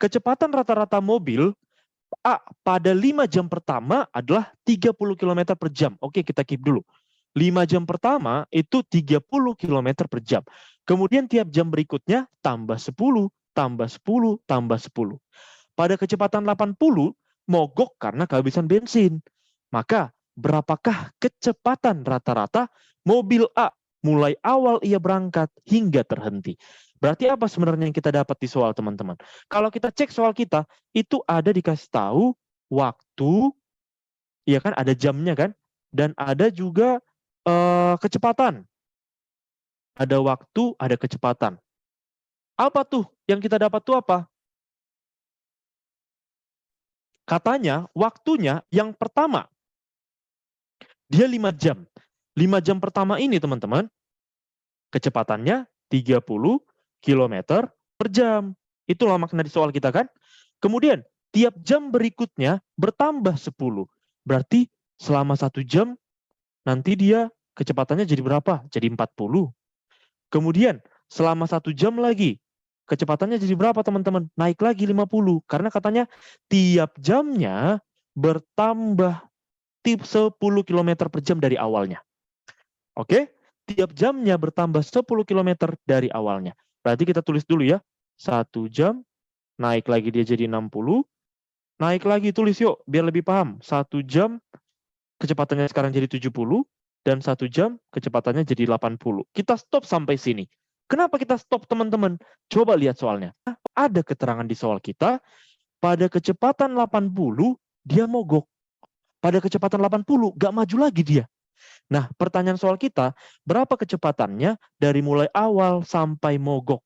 kecepatan rata-rata mobil A pada 5 jam pertama adalah 30 km per jam. Oke, kita keep dulu. 5 jam pertama itu 30 km per jam. Kemudian tiap jam berikutnya tambah 10, tambah 10, tambah 10. Pada kecepatan 80, mogok karena kehabisan bensin. Maka, berapakah kecepatan rata-rata mobil A mulai awal ia berangkat hingga terhenti? Berarti apa sebenarnya yang kita dapat di soal, teman-teman? Kalau kita cek soal kita, itu ada dikasih tahu waktu, ya kan, ada jamnya kan, dan ada juga kecepatan. Ada waktu, ada kecepatan. Apa tuh yang kita dapat tuh apa? Katanya waktunya yang pertama dia 5 jam. 5 jam pertama ini, teman-teman, kecepatannya 30 km per jam. Itulah makna di soal kita kan. Kemudian tiap jam berikutnya bertambah 10. Berarti selama 1 jam nanti dia kecepatannya jadi berapa? Jadi 40. Kemudian selama 1 jam lagi kecepatannya jadi berapa, teman-teman? Naik lagi 50. Karena katanya tiap jamnya bertambah 10 km per jam dari awalnya. Oke? Tiap jamnya bertambah 10 km dari awalnya. Berarti kita tulis dulu ya. 1 jam, naik lagi dia jadi 60. Naik lagi, tulis yuk, biar lebih paham. 1 jam, kecepatannya sekarang jadi 70. Dan 1 jam, kecepatannya jadi 80. Kita stop sampai sini. Kenapa kita stop, teman-teman? Coba lihat soalnya. Ada keterangan di soal kita, pada kecepatan 80, dia mogok. Pada kecepatan 80, gak maju lagi dia. Nah, pertanyaan soal kita, berapa kecepatannya dari mulai awal sampai mogok?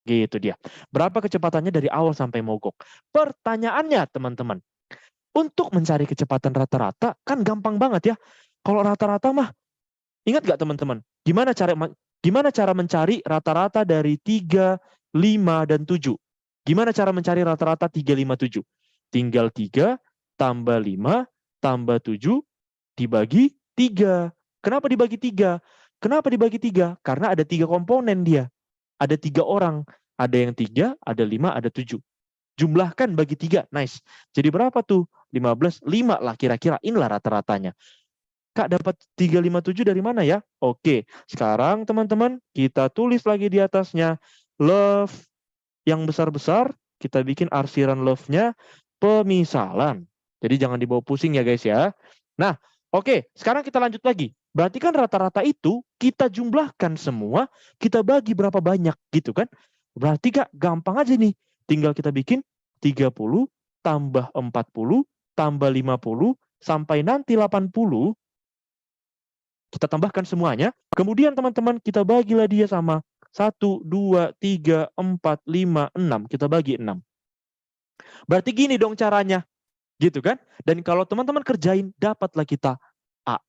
Gitu dia. Berapa kecepatannya dari awal sampai mogok? Pertanyaannya, teman-teman, untuk mencari kecepatan rata-rata, kan gampang banget ya. Kalau rata-rata mah, ingat gak teman-teman? Gimana cara mencari rata-rata dari 3, 5, dan 7? Gimana cara mencari rata-rata 3, 5, 7? Tinggal 3, tambah 5, tambah 7, dibagi 3. Kenapa dibagi 3? Kenapa dibagi 3? Karena ada 3 komponen dia. Ada 3 orang. Ada yang 3, ada 5, ada 7. Jumlahkan bagi 3. Nice. Jadi berapa tuh? 15. 5 lah kira-kira. Inilah rata-ratanya. Kak, dapat 357 dari mana ya? Oke. Sekarang teman-teman, kita tulis lagi di atasnya. Love yang besar-besar, kita bikin arsiran love-nya pemisalan. Jadi jangan dibawa pusing ya guys ya. Nah, oke, sekarang kita lanjut lagi. Berarti kan rata-rata itu kita jumlahkan semua, kita bagi berapa banyak gitu kan. Berarti Kak, gampang aja nih. Tinggal kita bikin 30 tambah 40 tambah 50 sampai nanti 80. Kita tambahkan semuanya. Kemudian teman-teman kita bagilah dia sama 1, 2, 3, 4, 5, 6. Kita bagi 6. Berarti gini dong caranya. Gitu kan? Dan kalau teman-teman kerjain, dapatlah kita A.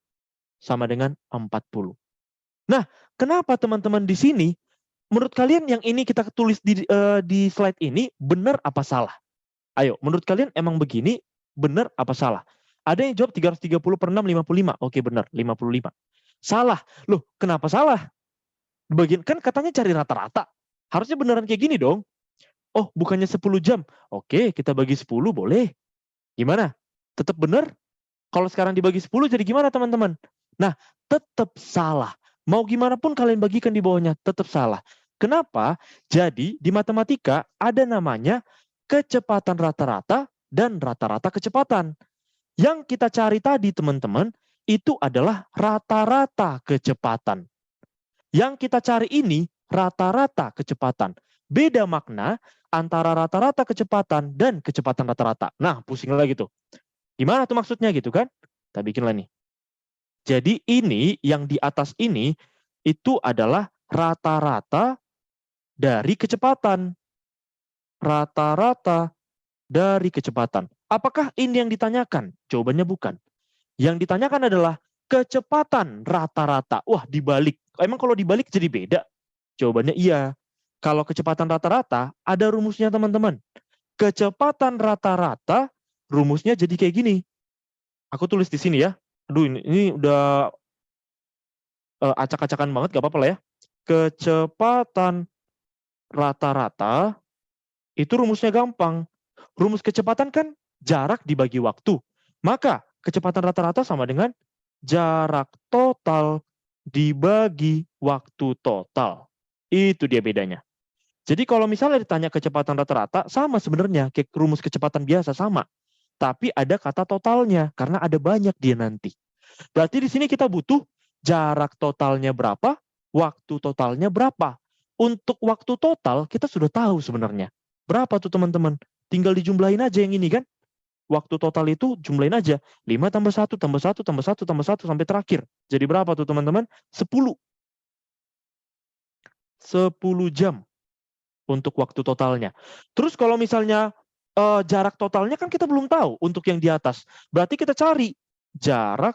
Sama dengan 40. Nah, kenapa teman-teman di sini, menurut kalian yang ini kita tulis di slide ini, benar apa salah? Ayo, menurut kalian emang begini, benar apa salah? Ada yang jawab 330 per 6, 55. Oke, benar, 55. Salah. Loh, kenapa salah? Bagian kan katanya cari rata-rata. Harusnya beneran kayak gini dong. Oh, bukannya 10 jam. Oke, kita bagi 10 boleh. Gimana? Tetap benar? Kalau sekarang dibagi 10 jadi gimana teman-teman? Nah, tetap salah. Mau gimana pun kalian bagikan di bawahnya, tetap salah. Kenapa? Jadi di matematika ada namanya kecepatan rata-rata dan rata-rata kecepatan. Yang kita cari tadi teman-teman, itu adalah rata-rata kecepatan. Yang kita cari ini rata-rata kecepatan. Beda makna antara rata-rata kecepatan dan kecepatan rata-rata. Nah, pusing lagi tuh. Gimana tuh maksudnya gitu kan? Kita bikinlah nih. Jadi ini yang di atas ini itu adalah rata-rata dari kecepatan. Rata-rata dari kecepatan. Apakah ini yang ditanyakan? Jawabannya bukan. Yang ditanyakan adalah kecepatan rata-rata. Wah, dibalik. Emang kalau dibalik jadi beda? Jawabannya iya. Kalau kecepatan rata-rata, ada rumusnya teman-teman. Kecepatan rata-rata, rumusnya jadi kayak gini. Aku tulis di sini ya. Aduh, ini udah acak-acakan banget, gak apa-apa lah ya. Kecepatan rata-rata Itu rumusnya gampang. Rumus kecepatan kan jarak dibagi waktu. Maka kecepatan rata-rata sama dengan jarak total dibagi waktu total. Itu dia bedanya. Jadi kalau misalnya ditanya kecepatan rata-rata, sama sebenarnya kayak rumus kecepatan biasa, sama. Tapi ada kata totalnya, karena ada banyak dia nanti. Berarti di sini kita butuh jarak totalnya berapa, waktu totalnya berapa. Untuk waktu total kita sudah tahu sebenarnya. Berapa tuh teman-teman? Tinggal dijumlahin aja yang ini kan. Waktu total itu jumlahin aja. 5 tambah 1 tambah 1 tambah 1 tambah 1 sampai terakhir. Jadi berapa tuh teman-teman? 10. 10 jam untuk waktu totalnya. Terus kalau misalnya jarak totalnya kan kita belum tahu untuk yang di atas. Berarti kita cari jarak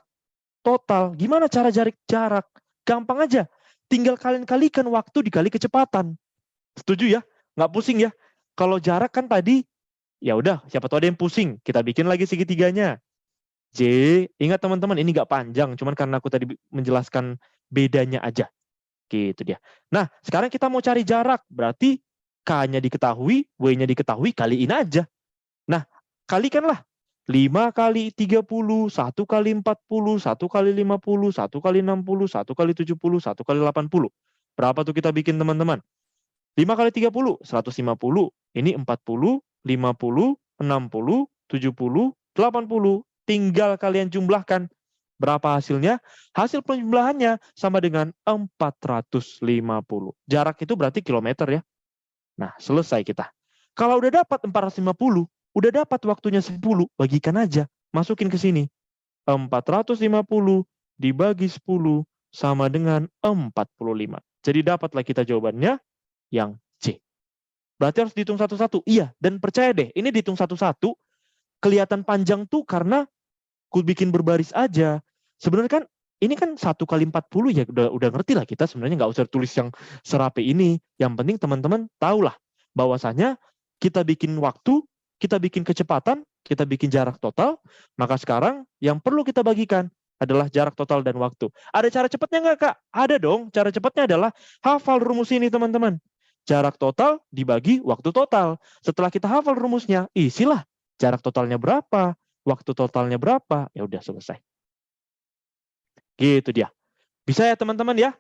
total. Gimana cara jarak? Gampang aja. Tinggal kalian kalikan waktu dikali kecepatan. Setuju ya? Nggak pusing ya? Kalau jarak kan tadi, ya udah, siapa tahu ada yang pusing. Kita bikin lagi segitiganya. J, ingat teman-teman, ini nggak panjang. Cuman karena aku tadi menjelaskan bedanya aja. Gitu dia. Nah, sekarang kita mau cari jarak. Berarti K-nya diketahui, W-nya diketahui, kaliin aja. Nah, kalikanlah. 5 kali 30, 1 kali 40, 1 kali 50, 1 kali 60, 1 kali 70, 1 kali 80. Berapa tuh kita bikin teman-teman? 5 kali 30, 150. Ini 40, 50, 60, 70, 80. Tinggal kalian jumlahkan. Berapa hasilnya? Hasil penjumlahannya sama dengan 450. Jarak itu berarti kilometer ya. Nah, selesai kita. Kalau udah dapat 450, udah dapat waktunya 10, bagikan aja. Masukin ke sini. 450 dibagi 10 sama dengan 45. Jadi dapatlah kita jawabannya yang C. Berarti harus dihitung satu-satu. Iya, dan percaya deh, ini dihitung satu-satu, kelihatan panjang tuh karena ku bikin berbaris aja. Sebenarnya kan ini kan 1 kali 40 ya udah ngerti lah kita sebenarnya nggak usah tulis yang serapi ini. Yang penting teman-teman tahulah bahwasanya kita bikin waktu, kita bikin kecepatan, kita bikin jarak total, maka sekarang yang perlu kita bagikan adalah jarak total dan waktu. Ada cara cepatnya nggak Kak? Ada dong. Cara cepatnya adalah hafal rumus ini teman-teman. Jarak total dibagi waktu total. Setelah kita hafal rumusnya, isilah jarak totalnya berapa, waktu totalnya berapa, ya udah selesai. Gitu dia. Bisa ya teman-teman ya?